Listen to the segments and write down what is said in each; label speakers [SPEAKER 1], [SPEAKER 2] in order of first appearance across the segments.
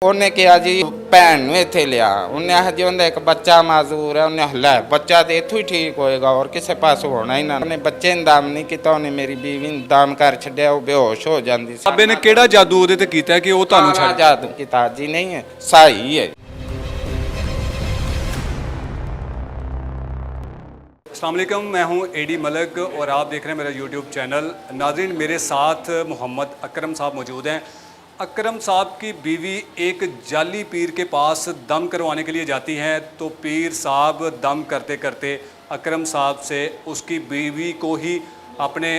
[SPEAKER 1] ਉਹਨੇ ਕਿਹਾ ਜੀ ਭੈਣ ਨੂੰ ਇੱਥੇ ਲਿਆ। ਉਹਨੇ ਹਜੇ ਉਹਦਾ ਇੱਕ ਬੱਚਾ ਮਾਜ਼ੂਰ ਹੈ। ਉਹਨੇ ਲੈ ਬੱਚਾ ਤੇ ਇੱਥੋਂ ਹੀ ਠੀਕ ਹੋਏਗਾ ਔਰ ਕਿਸੇ ਪਾਸੋਂ ਹੋਣਾ ਹੀ ਨਾ। ਉਹਨੇ ਬੱਚੇ ਨੂੰ ਦਮ ਨਹੀਂ ਕੀਤਾ, ਉਹਨੇ ਮੇਰੀ ਬੀਵੀ ਨੂੰ ਦਮ ਕਰ ਛੱਡਿਆ। ਉਹ ਬੇਹੋਸ਼ ਹੋ ਜਾਂਦੀ ਸੀ।
[SPEAKER 2] ਬਾਬੇ ਨੇ ਕਿਹੜਾ ਜਾਦੂ ਉਹਦੇ ਤੇ ਕੀਤਾ ਕਿ ਉਹ ਤੁਹਾਨੂੰ ਛੱਡ?
[SPEAKER 1] ਜਾਦੂ ਕੀਤਾ ਜੀ ਨਹੀਂ ਹੈ, ਸਹੀ है।
[SPEAKER 2] अस्सलाम वालेकुम, मैं हूं एडी मलिक और आप देख रहे हैं मेरा यूट्यूब चैनल। नाज़रीन, मेरे साथ मोहम्मद अकरम साहब मौजूद हैं। अकरम साहब की बीवी एक जाली पीर के पास दम करवाने के लिए जाती हैं तो पीर साहब दम करते करते अकरम साहब से उसकी बीवी को ही अपने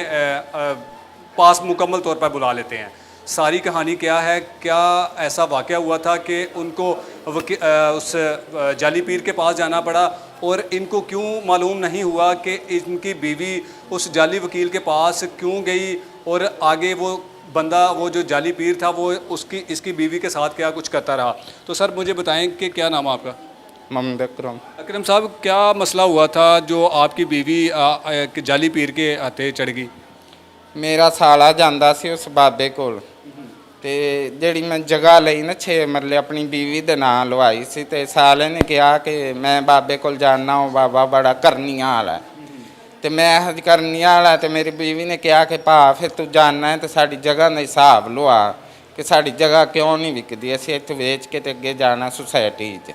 [SPEAKER 2] पास मुकम्मल तौर पर बुला लेते हैं। सारी कहानी क्या है, क्या ऐसा वाक़या हुआ था कि उनको उस जाली पीर के पास जाना पड़ा और इनको क्यों मालूम नहीं हुआ कि इनकी बीवी उस जाली वकील के पास क्यों गई और आगे वो बंदा, वो जो जाली पीर था, वो इसकी बीवी के साथ क्या कुछ करता रहा। तो सर मुझे बताएं कि क्या नाम है आपका?
[SPEAKER 1] मोहम्मद अकरम।
[SPEAKER 2] अकरम साहब, क्या मसला हुआ था जो आपकी बीवी जाली पीर के हाथे चढ़ गई?
[SPEAKER 1] मेरा साला ਜਾਂਦਾ ਸੀ ਉਸ ਬਾਬੇ ਕੋਲ ਤੇ ਜਿਹੜੀ ਮੈਂ ਜਗ੍ਹਾ ਲਈ ਨਾ 6 ਮਰਲੇ ਆਪਣੀ ਬੀਵੀ ਦੇ ਨਾਂ ਲਵਾਈ ਸੀ ਤੇ ਸਾਲੇ ਨੇ ਕਿਹਾ ਕਿ ਮੈਂ ਬਾਬੇ ਕੋਲ ਜਾਣਾ, ਉਹ ਬਾਬਾ ਬੜਾ ਕਰਨੀਆਂ ਵਾਲਾ ਹੈ ਤੇ ਮੈਂ ਹਜ ਕਰਨੀਆਂ ਵਾਲਾ ਤੇ ਮੇਰੀ ਬੀਵੀ ਨੇ ਕਿਹਾ ਕਿ ਭਾ ਫਿਰ ਤੂੰ ਜਾਣਾ ਹੈ ਤੇ ਸਾਡੀ ਜਗ੍ਹਾ ਦਾ ਹਿਸਾਬ ਲਵਾ ਕਿ ਸਾਡੀ ਜਗ੍ਹਾ ਕਿਉਂ ਨਹੀਂ ਵਿਕਦੀ, ਅਸੀਂ ਇੱਥੇ ਵੇਚ ਕੇ ਤੇ ਅੱਗੇ ਜਾਣਾ ਸੁਸਾਇਟੀ 'ਚ।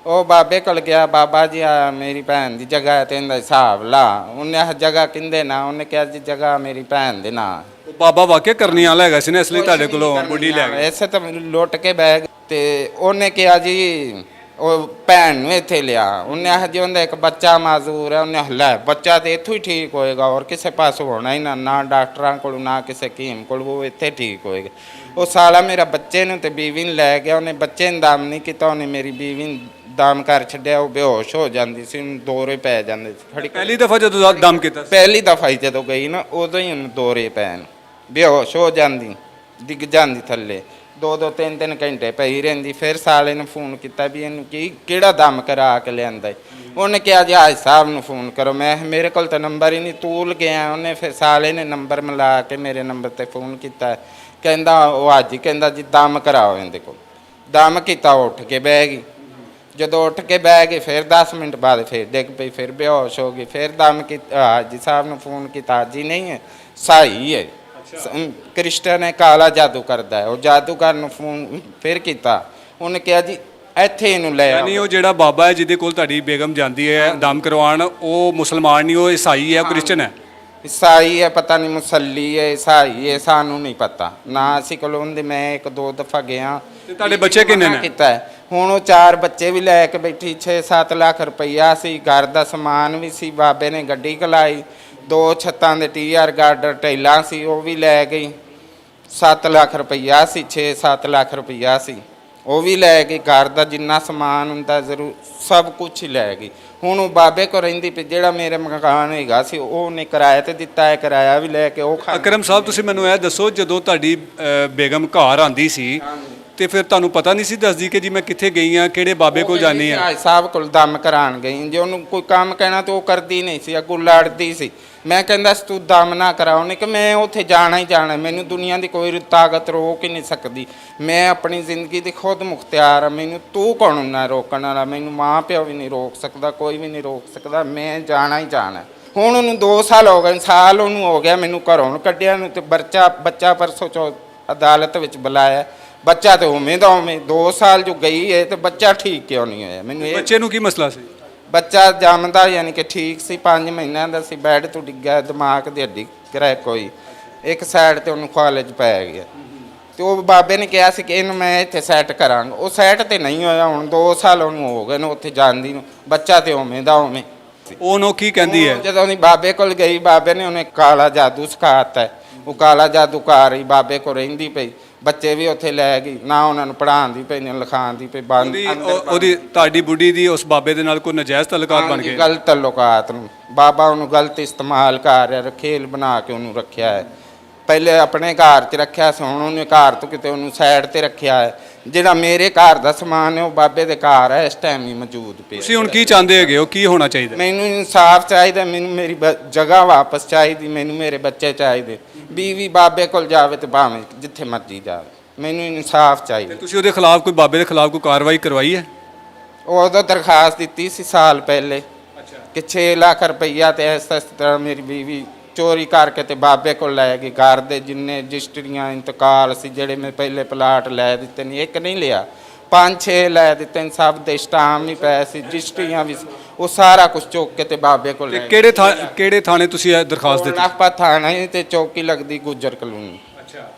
[SPEAKER 1] ਉਹ ਬਾਬੇ ਕੋਲ ਗਿਆ, ਬਾਬਾ ਜੀ ਆ ਮੇਰੀ ਭੈਣ ਦੀ ਜਗ੍ਹਾ ਹੈ ਤੇ ਇਹਦਾ ਹਿਸਾਬ ਲਾ। ਉਹਨੇ ਆਹ ਜਗ੍ਹਾ ਕਿੰਦੇ ਨਾ, ਉਹਨੇ ਕਿਹਾ ਜੀ ਜਗ੍ਹਾ ਮੇਰੀ ਭੈਣ ਦੇ ਨਾਂ।
[SPEAKER 2] ਬਾਬਾ ਵਾਕਿਆ ਕਰਨੀ ਵਾਲਾ ਹੈਗਾ ਸੀ ਨਾ, ਇਸ ਲਈ ਤੁਹਾਡੇ ਕੋਲੋਂ ਬੁੱਢੀ ਲੈ ਗਏ।
[SPEAKER 1] ਐਸੇ ਤਾਂ ਮੈਨੂੰ ਲੁੱਟ ਕੇ ਬਹਿ ਗਏ ਤੇ ਉਹਨੇ ਕਿਹਾ ਜੀ ਉਹ ਭੈਣ ਨੂੰ ਇੱਥੇ ਲਿਆ। ਉਹਨੇ ਹਜੇ ਉਹਦਾ ਇੱਕ ਬੱਚਾ ਮਾਜ਼ੂਰ ਹੈ। ਉਹਨੇ ਲੈ ਬੱਚਾ ਤੇ ਇੱਥੋਂ ਹੀ ਠੀਕ ਹੋਏਗਾ ਔਰ ਕਿਸੇ ਪਾਸੋਂ ਹੋਣਾ ਹੀ ਨਾ, ਨਾ ਡਾਕਟਰਾਂ ਕੋਲ ਨਾ ਕਿਸੇ ਹਕੀਮ ਕੋਲ, ਉਹ ਇੱਥੇ ਠੀਕ ਹੋਏਗਾ। ਉਹ ਸਾਲਾ ਮੇਰਾ ਬੱਚੇ ਨੂੰ ਤੇ ਬੀਵੀ ਨੂੰ ਲੈ ਗਿਆ। ਉਹਨੇ ਬੱਚੇ ਨੂੰ ਦਮ ਨਹੀਂ ਕੀਤਾ, ਉਹਨੇ ਮੇਰੀ ਬੀਵੀ ਨੂੰ ਦਮ ਕਰ ਛੱਡਿਆ। ਉਹ ਬੇਹੋਸ਼ ਹੋ ਜਾਂਦੀ ਸੀ, ਉਹਨੂੰ ਦੌਰੇ ਪੈ ਜਾਂਦੇ ਸੀ।
[SPEAKER 2] ਪਹਿਲੀ ਦਫਾ ਜਦੋਂ ਦਮ ਕੀਤਾ?
[SPEAKER 1] ਪਹਿਲੀ ਦਫਾ ਹੀ ਜਦੋਂ ਗਈ ਨਾ ਉਦੋਂ ਹੀ ਉਹਨੂੰ ਦੌਰੇ ਪੈਣ, ਬੇਹੋਸ਼ ਹੋ ਜਾਂਦੀ, ਡਿੱਗ ਜਾਂਦੀ ਥੱਲੇ। 2-2 3-3 ਘੰਟੇ ਪਈ ਰਹਿੰਦੀ। ਫਿਰ ਸਾਲੇ ਨੂੰ ਫੋਨ ਕੀਤਾ ਵੀ ਇਹਨੂੰ ਕਿਹੜਾ ਦਮ ਕਰਾ ਕੇ ਲਿਆਂਦਾ। ਉਹਨੇ ਕਿਹਾ ਜੀ ਹਾਜ ਸਾਹਿਬ ਨੂੰ ਫੋਨ ਕਰੋ। ਮੇਰੇ ਕੋਲ ਤਾਂ ਨੰਬਰ ਹੀ ਨਹੀਂ, ਤੂਲ ਗਿਆ। ਉਹਨੇ ਫਿਰ ਸਾਲੇ ਨੇ ਨੰਬਰ ਮਿਲਾ ਕੇ ਮੇਰੇ ਨੰਬਰ 'ਤੇ ਫੋਨ ਕੀਤਾ। ਕਹਿੰਦਾ ਉਹ ਅੱਜ ਹੀ ਕਹਿੰਦਾ ਜੀ ਦਮ ਕਰਾਓ ਇਹਦੇ ਕੋਲ। ਦਮ ਕੀਤਾ, ਉੱਠ ਕੇ ਬਹਿ ਗਈ। ਜਦੋਂ ਉੱਠ ਕੇ ਬਹਿ ਗਏ ਫਿਰ 10 ਮਿੰਟ ਬਾਅਦ ਫਿਰ ਡਿੱਗ ਪਈ, ਫਿਰ ਬੇਹੋਸ਼ ਹੋ ਗਈ। ਫਿਰ ਦਮ ਕੀਤਾ, ਹਾਜੀ ਸਾਹਿਬ ਨੂੰ ਫੋਨ ਕੀਤਾ, ਹਾਜੀ ਨਹੀਂ ਹੈ, ਸਹੀ ਹੈ। ਕ੍ਰਿਸਟਨ ਹੈ, ਕਾਲਾ ਜਾਦੂ ਕਰਦਾ ਹੈ। ਉਹ ਜਾਦੂਗਰ ਨੂੰ ਫੋਨ ਫਿਰ ਕੀਤਾ। ਉਹਨੇ ਕਿਹਾ ਜੀ ਇੱਥੇ ਇਹਨੂੰ ਲੈ ਆਓ।
[SPEAKER 2] ਯਾਨੀ ਉਹ ਜਿਹੜਾ ਬਾਬਾ ਹੈ ਜਿਹਦੇ ਕੋਲ ਤੁਹਾਡੀ ਬੇਗਮ ਜਾਂਦੀ ਹੈ ਦਮ ਕਰਵਾਉਣ, ਉਹ ਮੁਸਲਮਾਨ ਨਹੀਂ, ਉਹ ਈਸਾਈ ਹੈ, ਕ੍ਰਿਸਚਨ ਹੈ।
[SPEAKER 1] ਈਸਾਈ ਹੈ, ਪਤਾ ਨਹੀਂ ਮੁਸੱਲੀ ਹੈ, ਈਸਾਈ ਹੈ, ਸਾਨੂੰ ਨਹੀਂ ਪਤਾ ਨਾ। ਅਸੀਂ ਕੋਲ ਉਹਦੇ ਮੈਂ 1-2 ਦਫਾ ਗਿਆ।
[SPEAKER 2] ਤੇ ਤੁਹਾਡੇ ਬੱਚੇ ਕਿੰਨੇ ਨੇ?
[SPEAKER 1] ਕੀਤਾ ਹੈ ਹੁਣ ਉਹ 4 ਬੱਚੇ ਵੀ ਲੈ ਕੇ ਬੈਠੀ। 6-7 ਲੱਖ ਰੁਪਈਆ ਸੀ, ਘਰ ਦਾ ਸਮਾਨ ਵੀ ਸੀ। ਬਾਬੇ ਨੇ ਗੱਡੀ ਕਲਾਈ, 2 ਛੱਤਾਂ ਦੇ TR ਗਾਰਡਰ ਟੈਲਾਂ ਸੀ, ਉਹ ਵੀ ਲੈ ਗਈ। 7 ਲੱਖ ਰੁਪਈਆ ਸੀ, 6-7 ਲੱਖ ਰੁਪਈਆ ਸੀ, ਉਹ ਵੀ ਲੈ ਗਈ। ਘਰ ਦਾ ਜਿੰਨਾ ਸਮਾਨ ਹੁੰਦਾ ਜ਼ਰੂਰ ਸਭ ਕੁਛ ਹੀ ਲੈ ਗਈ। ਹੁਣ ਉਹ ਬਾਬੇ ਕੋਲ ਰਹਿੰਦੀ ਪਈ। ਜਿਹੜਾ ਮੇਰੇ ਮਕਾਨ ਹੈਗਾ ਸੀ ਉਹਨੇ ਕਿਰਾਏ 'ਤੇ ਦਿੱਤਾ ਹੈ, ਕਿਰਾਇਆ ਵੀ ਲੈ ਕੇ ਉਹ
[SPEAKER 2] ਅਕਰਮ ਸਾਹਿਬ, ਤੁਸੀਂ ਮੈਨੂੰ ਇਹ ਦੱਸੋ, ਜਦੋਂ ਤੁਹਾਡੀ ਬੇਗਮ ਘਰ ਆਂਦੀ ਸੀ ਤੇ ਫਿਰ ਤੁਹਾਨੂੰ ਪਤਾ ਨਹੀਂ ਸੀ ਦੱਸਦੀ ਕਿ ਜੀ ਮੈਂ ਕਿੱਥੇ ਗਈ ਹਾਂ, ਕਿਹੜੇ ਬਾਬੇ ਕੋਲ ਜਾਣੀ ਆ?
[SPEAKER 1] ਹਾਜ ਸਾਹਿਬ ਕੋਲ ਦਮ ਕਰਾਉਣ ਗਈ। ਜੇ ਉਹਨੂੰ ਕੋਈ ਕੰਮ ਕਹਿਣਾ ਤਾਂ ਉਹ ਕਰਦੀ ਨਹੀਂ ਸੀ, ਅੱਗੋਂ ਲੜਦੀ ਸੀ। ਮੈਂ ਕਹਿੰਦਾ ਸੀ ਤੂੰ ਦਮ ਨਾ ਕਰਾ। ਉਹਨੇ ਕਿ ਮੈਂ ਉੱਥੇ ਜਾਣਾ ਹੀ ਜਾਣਾ, ਮੈਨੂੰ ਦੁਨੀਆ ਦੀ ਕੋਈ ਤਾਕਤ ਰੋਕ ਹੀ ਨਹੀਂ ਸਕਦੀ। ਮੈਂ ਆਪਣੀ ਜ਼ਿੰਦਗੀ ਦੀ ਖੁਦ ਮੁਖਤਿਆਰ ਹਾਂ, ਮੈਨੂੰ ਤੂੰ ਕੌਣ ਨਾ ਰੋਕਣ ਵਾਲਾ। ਮੈਨੂੰ ਮਾਂ ਪਿਓ ਵੀ ਨਹੀਂ ਰੋਕ ਸਕਦਾ, ਕੋਈ ਵੀ ਨਹੀਂ ਰੋਕ ਸਕਦਾ। ਮੈਂ ਜਾਣਾ ਹੀ ਜਾਣਾ। ਹੁਣ ਉਹਨੂੰ 2 ਸਾਲ ਹੋ ਗਏ, ਸਾਲ ਉਹਨੂੰ ਹੋ ਗਿਆ ਮੈਨੂੰ ਘਰੋਂ ਕੱਢਿਆ ਨੂੰ। ਤੇ ਬੱਚਾ ਪਰਸੋਂ ਚੌ ਅਦਾਲਤ ਵਿੱਚ ਬੁਲਾਇਆ। ਬੱਚਾ ਤੇ ਉਵੇਂ ਦਾ ਉਵੇਂ 2 ਸਾਲ ਜੋ ਗਈ ਹੈ ਤੇ ਬੱਚਾ ਠੀਕ ਕਿਉਂ ਨਹੀਂ ਹੋਇਆ? ਮੈਨੂੰ ਇਹ
[SPEAKER 2] ਬੱਚੇ ਨੂੰ ਕੀ ਮਸਲਾ ਸੀ?
[SPEAKER 1] ਬੱਚਾ ਜੰਮਦਾ ਯਾਨੀ ਕਿ ਠੀਕ ਸੀ, 5 ਮਹੀਨਿਆਂ ਦਾ ਸੀ। ਬੈੱਡ ਤੋਂ ਡਿੱਗਿਆ, ਦਿਮਾਗ ਦੀ ਹੱਡੀ ਕਰੈਕ ਹੋਈ, ਇੱਕ ਸਾਈਡ ਤੇ ਉਹਨੂੰ ਕਾਲਜ ਪੈ ਗਿਆ। ਤੇ ਉਹ ਬਾਬੇ ਨੇ ਕਿਹਾ ਸੀ ਕਿ ਇਹਨੂੰ ਮੈਂ ਇੱਥੇ ਸੈੱਟ ਕਰਾਂਗਾ। ਉਹ ਸੈੱਟ ਤੇ ਨਹੀਂ ਹੋਇਆ। ਹੁਣ 2 ਸਾਲ ਉਹਨੂੰ ਹੋ ਗਏ ਨੇ ਉੱਥੇ ਜਾਂਦੀ ਨੂੰ। ਬੱਚਾ ਤੇ ਉਵੇਂ ਦਾ ਉਵੇਂ।
[SPEAKER 2] ਉਹਨੂੰ ਕੀ ਕਹਿੰਦੀ ਹੈ?
[SPEAKER 1] ਜਦੋਂ ਉਹਦੀ ਬਾਬੇ ਕੋਲ ਗਈ, ਬਾਬੇ ਨੇ ਉਹਨੇ ਕਾਲਾ ਜਾਦੂ ਸਿਖਾਤਾ। ਉਹ ਕਾਲਾ ਜਾਦੂ ਘਰ ਹੀ ਬਾਬੇ ਕੋਲ ਰਹਿੰਦੀ ਪਈ। ਬੱਚੇ ਵੀ ਉੱਥੇ ਲੈ ਗਈ, ਨਾ ਉਹਨਾਂ ਨੂੰ ਪੜ੍ਹਾਉਂਦੀ ਪਈ ਨਾ ਲਿਖਾਉਂਦੀ ਪਈ।
[SPEAKER 2] ਉਹਦੀ ਤੁਹਾਡੀ ਬੁੱਢੀ ਦੀ ਉਸ ਬਾਬੇ ਦੇ ਨਾਲ ਕੋਈ ਨਜਾਇਜ਼ ਤਾਲੁਕਾਤ ਬਣ ਗਏ?
[SPEAKER 1] ਗਲਤ ਤਾਲੁਕਾਤ ਨੂੰ ਬਾਬਾ ਉਹਨੂੰ ਗਲਤ ਇਸਤੇਮਾਲ ਕਰ ਰਿਹਾ, ਖੇਲ ਬਣਾ ਕੇ ਉਹਨੂੰ ਰੱਖਿਆ ਹੈ। ਪਹਿਲੇ ਆਪਣੇ ਘਰ 'ਚ ਰੱਖਿਆ ਸੀ, ਹੁਣ ਉਹਨੇ ਘਰ ਤੋਂ ਕਿਤੇ ਉਹਨੂੰ ਸਾਈਡ 'ਤੇ ਰੱਖਿਆ ਹੈ। ਜਿਹੜਾ ਮੇਰੇ ਘਰ ਦਾ ਸਮਾਨ ਹੈ ਉਹ ਬਾਬੇ ਦੇ ਘਰ ਹੈ, ਇਸ ਟਾਈਮ ਹੀ ਮੌਜੂਦ ਪਿਆ।
[SPEAKER 2] ਤੁਸੀਂ ਹੁਣ ਕੀ ਚਾਹੁੰਦੇ ਹੈਗੇ ਹੋ, ਕੀ ਹੋਣਾ ਚਾਹੀਦਾ?
[SPEAKER 1] ਮੈਨੂੰ ਇਨਸਾਫ ਚਾਹੀਦਾ, ਮੈਨੂੰ ਮੇਰੀ ਜਗ੍ਹਾ ਵਾਪਸ ਚਾਹੀਦੀ, ਮੈਨੂੰ ਮੇਰੇ ਬੱਚੇ ਚਾਹੀਦੇ। ਬੀਵੀ ਬਾਬੇ ਕੋਲ ਜਾਵੇ ਤੇ ਭਾਵੇਂ ਜਿੱਥੇ ਮਰਜੀ ਜਾਵੇ। ਮੈਨੂੰ ਇਨਸਾਫ ਚਾਹੀਦਾ।
[SPEAKER 2] ਤੁਸੀਂ ਉਹਦੇ ਖਿਲਾਫ ਕੋਈ ਬਾਬੇ ਦੇ ਖਿਲਾਫ ਕੋਈ ਕਾਰਵਾਈ ਕਰਵਾਈ ਹੈ?
[SPEAKER 1] ਉਦੋਂ ਦਰਖਾਸਤ ਦਿੱਤੀ ਸੀ ਸਾਲ ਪਹਿਲੇ
[SPEAKER 2] ਅੱਛਾ।
[SPEAKER 1] ਕਿ 6 ਲੱਖ ਰੁਪਈਆ ਤੇ ਇਸ ਤਰ੍ਹਾਂ ਮੇਰੀ ਬੀਵੀ ਚੋਰੀ ਕਰਕੇ ਤੇ ਬਾਬੇ ਕੋਲ ਲੈ ਗਈ। ਘਰ ਦੇ ਜਿੰਨੇ ਰਜਿਸਟਰੀਆਂ ਇੰਤਕਾਲ ਸੀ, ਜਿਹੜੇ ਮੈਂ ਪਹਿਲੇ ਪਲਾਟ ਲੈ ਦਿੱਤੇ ਨਹੀਂ, ਇੱਕ ਨਹੀਂ ਲਿਆ, 5-6 ਲੈ ਦਿੱਤੇ ਨੇ, ਸਭ ਦੇ ਸਟਾਮ ਵੀ ਪਏ ਸੀ, ਰਜਿਸਟਰੀਆਂ ਵੀ ਸੀ, ਉਹ ਸਾਰਾ ਕੁਝ ਚੁੱਕ ਕੇ ਤੇ ਬਾਬੇ ਕੋਲ
[SPEAKER 2] ਤੇ
[SPEAKER 1] ਲੈ ਗਏ।
[SPEAKER 2] ਕਿਹੜੇ ਥਾਣੇ ਤੁਸੀਂ ਇਹ ਦਰਖਾਸਤ ਦਿੱਤੀ?
[SPEAKER 1] ਆਪਾਂ ਥਾਣਾ ਹੀ ਤੇ ਚੌਕੀ ਲੱਗਦੀ ਗੁੱਜਰ ਕਲੋਨੀ।
[SPEAKER 2] ਅੱਛਾ।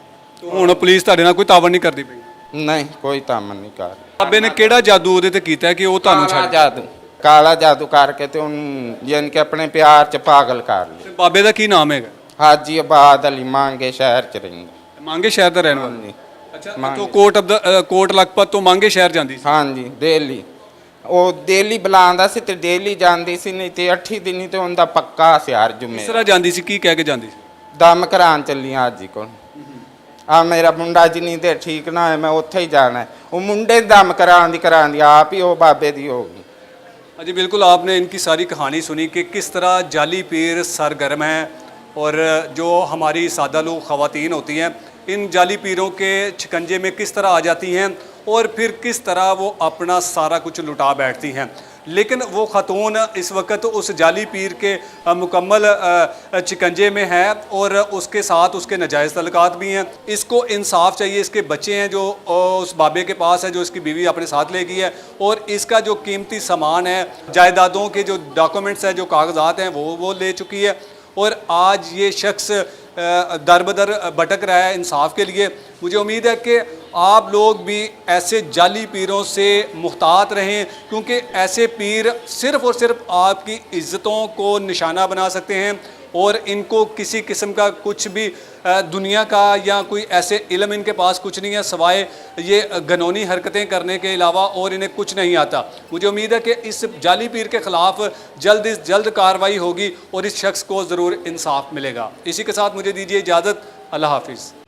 [SPEAKER 2] ਹੁਣ ਪੁਲਿਸ ਤੁਹਾਡੇ ਨਾਲ ਕੋਈ ਤਾਵਨ ਨਹੀਂ ਕਰਦੀ ਪਈ?
[SPEAKER 1] ਨਹੀਂ, ਕੋਈ ਤਾਮਨ ਨਹੀਂ ਕਰ।
[SPEAKER 2] ਬਾਬੇ ਨੇ ਕਿਹੜਾ ਜਾਦੂ ਉਹਦੇ ਤੇ ਕੀਤਾ ਹੈ ਕਿ ਉਹ ਤੁਹਾਨੂੰ
[SPEAKER 1] ਕਾਲਾ
[SPEAKER 2] ਛੱਡ?
[SPEAKER 1] ਜਾਦੂ, ਕਾਲਾ ਜਾਦੂ ਕਰਕੇ ਤੇ ਉਹਨੂੰ ਯਾਨੀ ਕਿ ਆਪਣੇ ਪਿਆਰ ਚ ਪਾਗਲ ਕਰ ਲਿਆ।
[SPEAKER 2] ਤੇ ਬਾਬੇ ਦਾ ਕੀ ਨਾਮ ਹੈਗਾ?
[SPEAKER 1] ਹਾਜੀ ਆਬਾਦ ਅਲੀ ਮੰਗੇ ਸ਼ਹਿਰ ਚ ਰਹਿੰਦਾ।
[SPEAKER 2] ਮੰਗੇ ਸ਼ਹਿਰ ਦਾ ਰਹਿਣ ਵਾਲਾ?
[SPEAKER 1] ਹਾਂਜੀ
[SPEAKER 2] ਅੱਛਾ। ਤੋਂ ਕੋਟ ਲਖਪਤ ਤੋਂ ਮੰਗੇ ਸ਼ਹਿਰ ਜਾਂਦੀ ਸੀ?
[SPEAKER 1] ਹਾਂਜੀ, ਦਿੱਲੀ। ਉਹ ਦਿੱਲੀ ਬੁਲਾਉਂਦਾ ਸੀ ਤੇ ਦਿੱਲੀ ਜਾਂਦੀ ਸੀ, ਨਹੀਂ ਤੇ 8 ਦਿਨੀ ਤੇ ਉਹਦਾ ਪੱਕਾ ਸੀ ਹਰ
[SPEAKER 2] ਕਿਸ
[SPEAKER 1] ਜੁਮੇ।
[SPEAKER 2] ਤਰ੍ਹਾਂ ਜਾਂਦੀ ਸੀ, ਕੀ ਕਹਿ ਕੇ ਜਾਂਦੀ ਸੀ?
[SPEAKER 1] ਦਮ ਕਰਾਉਣ ਚੱਲੀ ਹਾਜੀ ਕੋਲ। ਆ ਮੇਰਾ ਮੁੰਡਾ ਜਿੰਨੀ ਤੇ ਠੀਕ ਨਾ ਹੋਏ ਮੈਂ ਉੱਥੇ ਹੀ ਜਾਣਾ ਹੈ। ਉਹ ਮੁੰਡੇ ਦੀ ਦਮ ਕਰਾਉਂਦੀ ਆਪ ਹੀ ਉਹ ਬਾਬੇ ਦੀ ਹੋ ਗਈ।
[SPEAKER 2] जी बिल्कुल, आपने इनकी सारी कहानी सुनी कि किस तरह जाली पीर सरगर्म हैं और जो हमारी सादा लोग ख़वातीन होती हैं इन जाली पीरों के शिकंजे में किस तरह आ जाती हैं और फिर किस तरह वो अपना सारा कुछ लुटा बैठती हैं। लेकिन वो ख़ातून इस वक्त उस जाली पीर के मुकम्मल शिकंजे में है और उसके साथ उसके नाजायज़ तल्लुकात भी हैं। इसको इंसाफ चाहिए। इसके बच्चे हैं जो उस बाबे के पास है, जो इसकी बीवी अपने साथ ले गई है, और इसका जो कीमती सामान है, जायदादों के जो डॉक्यूमेंट्स हैं, जो कागजात हैं, वो ले चुकी है। और आज ये शख्स दर बदर भटक रहा है इंसाफ के लिए। मुझे उम्मीद है कि आप लोग भी ऐसे जाली पीरों से मुहतात रहें, क्योंकि ऐसे पीर सिर्फ़ और सिर्फ आपकी इज़्ज़तों को निशाना बना सकते हैं और इनको किसी किस्म का कुछ भी दुनिया का या कोई ऐसे इल्म इनके पास कुछ नहीं है सिवाय ये गनौनी हरकतें करने के अलावा, और इन्हें कुछ नहीं आता। मुझे उम्मीद है कि इस जाली पीर के ख़िलाफ़ जल्द से जल्द कार्रवाई होगी और इस शख्स को ज़रूर इंसाफ मिलेगा। इसी के साथ मुझे दीजिए इजाज़त। अल्लाह हाफिज़।